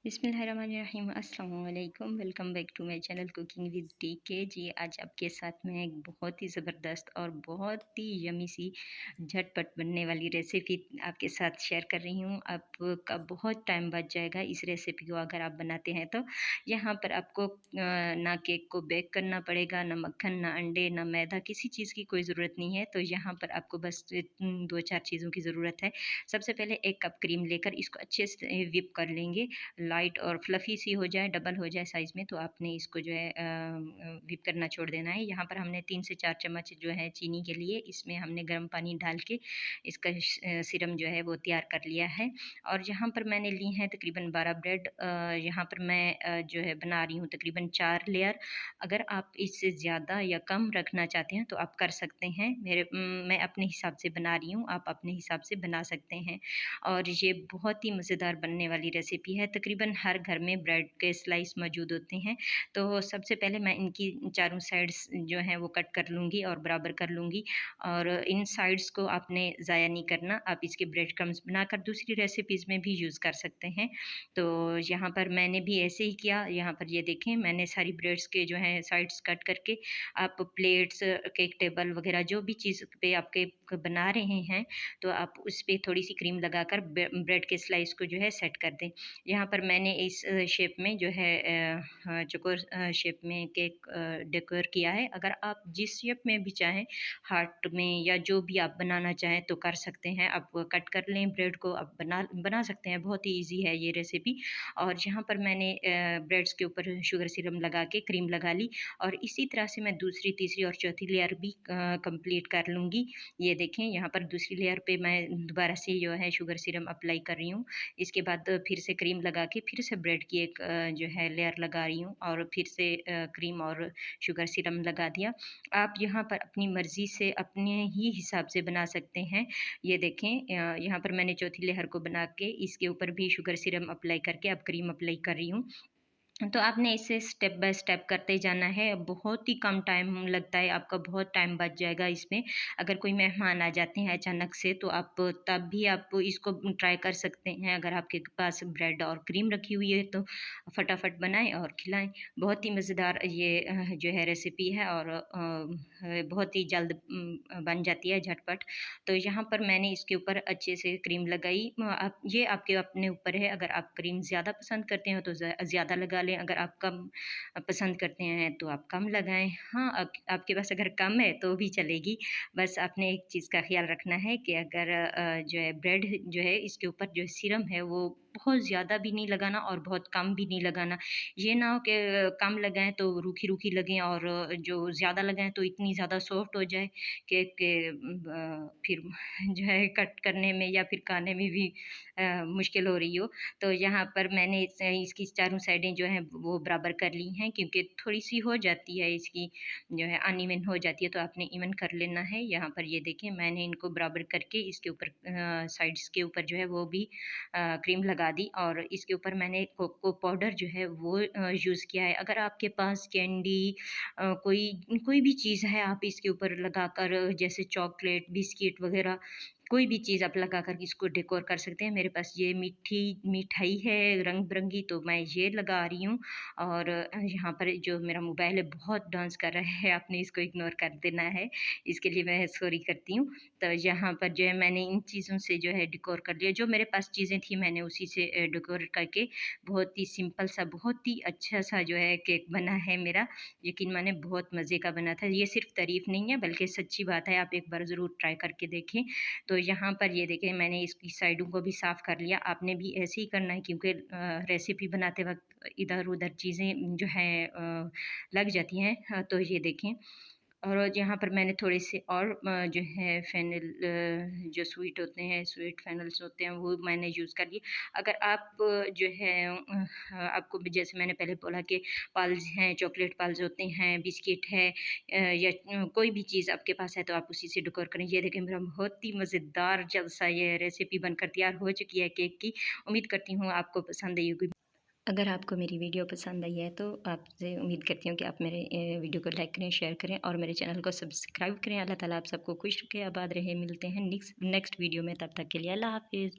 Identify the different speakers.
Speaker 1: बिस्मिल्लाहिर्रहमानिर्रहीम अस्सलाम वालेकुम। Welcome back to my channel cooking with TK ji. आज आपके साथ में एक बहुत ही ज़बरदस्त और बहुत ही यमी सी झटपट बनने वाली रेसिपी आपके साथ शेयर कर रही हूँ। आपका बहुत टाइम बच जाएगा इस रेसिपी को अगर आप बनाते हैं तो। यहाँ पर आपको ना केक को बेक करना पड़ेगा, ना मक्खन, ना अंडे, ना मैदा, किसी चीज़ की कोई ज़रूरत नहीं है। तो यहाँ पर आपको बस 2-4 चीज़ों की ज़रूरत है। सबसे पहले 1 कप क्रीम लेकर इसको अच्छे से व्हिप कर लेंगे। लाइट और फ्लफ़ी सी हो जाए, डबल हो जाए साइज़ में, तो आपने इसको जो है व्हिप करना छोड़ देना है। यहाँ पर हमने 3 से 4 चम्मच जो है चीनी के लिए इसमें हमने गर्म पानी डाल के इसका सिरम जो है वो तैयार कर लिया है। और यहाँ पर मैंने ली हैं तकरीबन 12 ब्रेड। यहाँ पर मैं जो है बना रही हूँ तकरीबन 4 लेयर। अगर आप इससे ज़्यादा या कम रखना चाहते हैं तो आप कर सकते हैं। मैं अपने हिसाब से बना रही हूँ, आप अपने हिसाब से बना सकते हैं। और ये बहुत ही मज़ेदार बनने वाली रेसिपी है। तकरीबन हर घर में ब्रेड के स्लाइस मौजूद होते हैं। तो सबसे पहले मैं इनकी चारों साइड्स जो हैं वो कट कर लूँगी और बराबर कर लूँगी। और इन साइड्स को आपने ज़ाया नहीं करना, आप इसके ब्रेड क्रम्स बनाकर दूसरी रेसिपीज़ में भी यूज़ कर सकते हैं। तो यहाँ पर मैंने भी ऐसे ही किया। यहाँ पर ये देखें, मैंने सारी ब्रेड्स के जो हैं साइड्स कट करके आप प्लेट्स, केक टेबल वगैरह जो भी चीज़ पे आपके बना रहे हैं, तो आप उस पे थोड़ी-सी क्रीम लगाकर ब्रेड के स्लाइस को जो है सेट कर दें। यहाँ पर मैंने इस शेप में जो है चौकोर शेप में केक डेकोर किया है। अगर आप जिस शेप में भी चाहें, हार्ट में या जो भी आप बनाना चाहें तो कर सकते हैं। आप कट कर लें ब्रेड को, आप बना सकते हैं। बहुत ही ईज़ी है ये रेसिपी। और यहाँ पर मैंने ब्रेड्स के ऊपर शुगर सिरम लगा के क्रीम लगा ली और इसी तरह से मैं दूसरी, तीसरी और चौथी लेयर भी कंप्लीट कर लूँगी। ये देखें, यहाँ पर दूसरी लेयर पे मैं दोबारा से जो है शुगर सिरम अप्लाई कर रही हूँ। इसके बाद फिर से क्रीम लगा के फिर से ब्रेड की एक जो है लेयर लगा रही हूँ और फिर से क्रीम और शुगर सिरम लगा दिया। आप यहाँ पर अपनी मर्ज़ी से अपने ही हिसाब से बना सकते हैं। ये देखें, यहाँ पर मैंने चौथी लेयर को बना के इसके ऊपर भी शुगर सिरम अप्लाई करके अब क्रीम अप्लाई कर रही हूँ। तो आपने इसे स्टेप बाय स्टेप करते जाना है। बहुत ही कम टाइम लगता है, आपका बहुत टाइम बच जाएगा इसमें। अगर कोई मेहमान आ जाते हैं अचानक से तो आप तब भी आप इसको ट्राई कर सकते हैं। अगर आपके पास ब्रेड और क्रीम रखी हुई है तो फटाफट बनाएँ और खिलाएँ। बहुत ही मज़ेदार ये जो है रेसिपी है और बहुत ही जल्द बन जाती है झटपट। तो यहाँ पर मैंने इसके ऊपर अच्छे से क्रीम लगाई। आप ये आपके अपने ऊपर है, अगर आप क्रीम ज़्यादा पसंद करते हो तो ज़्यादा लगा लें, अगर आप कम पसंद करते हैं तो आप कम लगाएँ। हाँ, आपके पास अगर कम है तो भी चलेगी। बस आपने एक चीज़ का ख़्याल रखना है कि अगर जो है ब्रेड जो है इसके ऊपर जो सिरम है वो बहुत ज़्यादा भी नहीं लगाना और बहुत कम भी नहीं लगाना। ये ना हो कि कम लगाएँ तो रूखी-रूखी लगें और जो ज़्यादा लगाएँ तो इतनी ज़्यादा सॉफ्ट हो जाए कि फिर जो है कट करने में या फिर खाने में भी मुश्किल हो रही हो। तो यहाँ पर मैंने इसकी चारों साइडें जो हैं वो बराबर कर ली हैं, क्योंकि थोड़ी-सी हो जाती है इसकी जो है अनइवन हो जाती है, तो आपने इवन कर लेना है। यहाँ पर ये देखें, मैंने इनको बराबर करके इसके ऊपर साइड्स के ऊपर जो है वो भी क्रीम लगा दी और इसके ऊपर मैंने कोको पाउडर जो है वो यूज़ किया है। अगर आपके पास कैंडी कोई कोई भी चीज़ है, आप इसके ऊपर लगाकर जैसे चॉकलेट, बिस्किट वग़ैरह कोई भी चीज़ आप लगाकर इसको डेकोर कर सकते हैं। मेरे पास ये मिठाई है रंग-बिरंगी, तो मैं ये लगा रही हूँ। और यहाँ पर जो मेरा मोबाइल है बहुत डांस कर रहा है, आपने इसको इग्नोर कर देना है, इसके लिए मैं सॉरी करती हूँ। तो यहाँ पर जो है मैंने इन चीज़ों से जो है डेकोर कर लिया, जो मेरे पास चीज़ें थी मैंने उसी से डेकोर करके बहुत ही सिंपल सा, बहुत ही अच्छा-सा जो है केक बना है मेरा। यकीन माने बहुत मज़े का बना था। ये सिर्फ़ तारीफ़ नहीं है बल्कि सच्ची बात है, आप एक बार ज़रूर ट्राई करके देखें। तो यहाँ पर ये देखें, मैंने इसकी साइडों को भी साफ़ कर लिया। आपने भी ऐसे ही करना है, क्योंकि रेसिपी बनाते वक़्त इधर-उधर चीज़ें जो हैं लग जाती हैं। तो ये देखें, और यहाँ पर मैंने थोड़े से और जो है फेनिल जो स्वीट होते हैं, स्वीट फेनल्स होते हैं, वो मैंने यूज़ कर लिए। अगर आप जो है आपको भी जैसे मैंने पहले बोला कि पल्स हैं, चॉकलेट पल्स होते हैं, बिस्किट है या कोई भी चीज़ आपके पास है तो आप उसी से डेकोर करें। ये देखें, मेरा बहुत ही मज़ेदार जलसा ये रेसिपी बनकर तैयार हो चुकी है केक की। उम्मीद करती हूँ आपको पसंद आई होगी। अगर आपको मेरी वीडियो पसंद आई है तो आपसे उम्मीद करती हूँ कि आप मेरे वीडियो को लाइक करें, शेयर करें और मेरे चैनल को सब्सक्राइब करें। अल्लाह ताला आप सबको खुश रखे, आबाद रहे। मिलते हैं नेक्स्ट वीडियो में, तब तक के लिए अल्लाह हाफ़िज़।